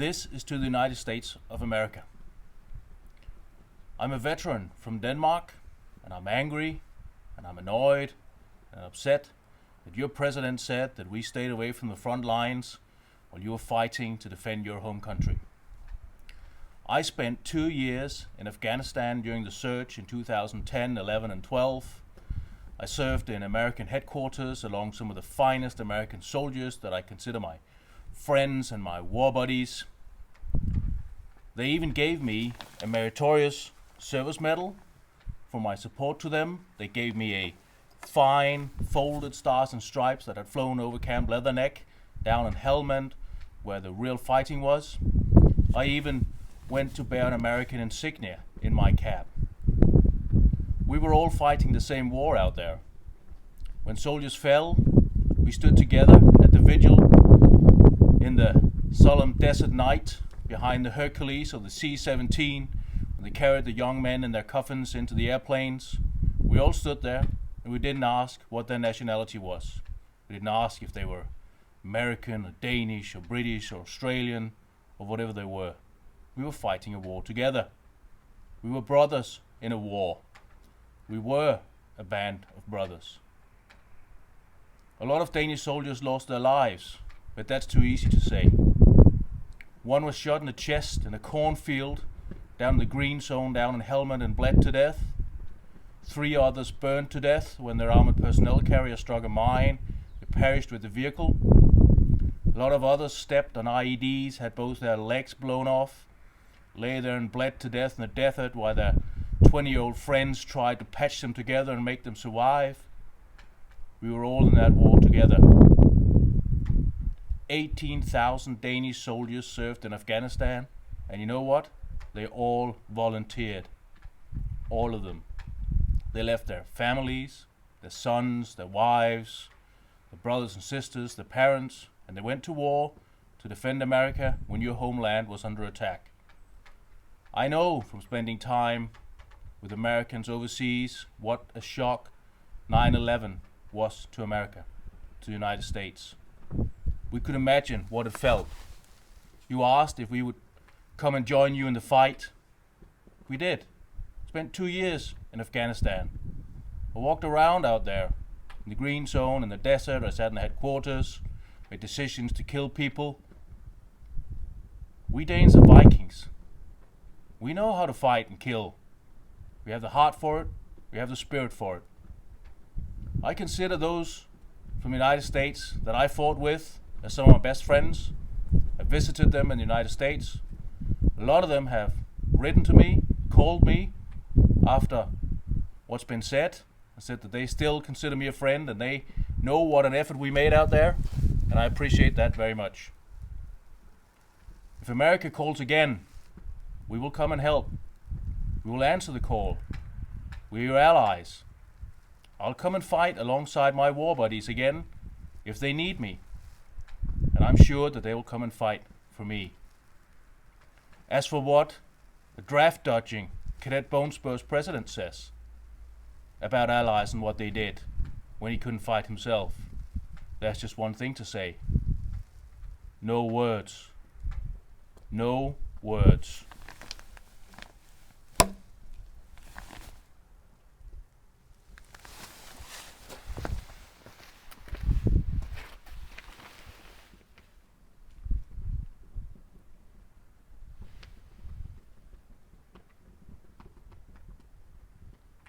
this is to the United States of America. I'm a veteran from Denmark, and I'm angry, and I'm annoyed, and upset that your president said that we stayed away from the front lines while you were fighting to defend your home country. I spent 2 years in Afghanistan during the surge in 2010, 11, and 12. I served in American headquarters along some of the finest American soldiers that I consider my friends and my war buddies. They even gave me a meritorious service medal for my support to them. They gave me a fine folded stars and stripes that had flown over Camp Leatherneck down in Helmand, where the real fighting was. I even went to bear an American insignia in my cap. We were all fighting the same war out there. When soldiers fell, we stood together at the vigil in the solemn desert night behind the Hercules of the C-17 when they carried the young men in their coffins into the airplanes. We all stood there and we didn't ask what their nationality was. We didn't ask if they were American or Danish or British or Australian or whatever they were. We were fighting a war together. We were brothers in a war. We were a band of brothers. A lot of Danish soldiers lost their lives, but that's too easy to say. One was shot in the chest in a cornfield down in the green zone down in Helmand and bled to death. 3 others burned to death when their armored personnel carrier struck a mine. They perished with the vehicle. A lot of others stepped on IEDs, had both their legs blown off, lay there and bled to death in the desert while their 20-year-old friends tried to patch them together and make them survive. We were all in that war together. 18,000 Danish soldiers served in Afghanistan, and you know what? They all volunteered. All of them. They left their families, their sons, their wives, their brothers and sisters, their parents, and they went to war to defend America when your homeland was under attack. I know from spending time with Americans overseas what a shock 9/11 was to America, to the United States. We could imagine what it felt. You asked if we would come and join you in the fight. We did. Spent 2 years in Afghanistan. I walked around out there in the green zone, in the desert. I sat in the headquarters, made decisions to kill people. We Danes are Vikings. We know how to fight and kill. We have the heart for it. We have the spirit for it. I consider those from the United States that I fought with as some of my best friends. I visited them in the United States. A lot of them have written to me, called me after what's been said. I said that they still consider me a friend and they know what an effort we made out there, and I appreciate that very much. If America calls again, we will come and help. We will answer the call. We're your allies. I'll come and fight alongside my war buddies again if they need me. And I'm sure that they will come and fight for me. As for what the draft-dodging Cadet Bonespur's president says about allies and what they did when he couldn't fight himself, there's just one thing to say. No words. No words.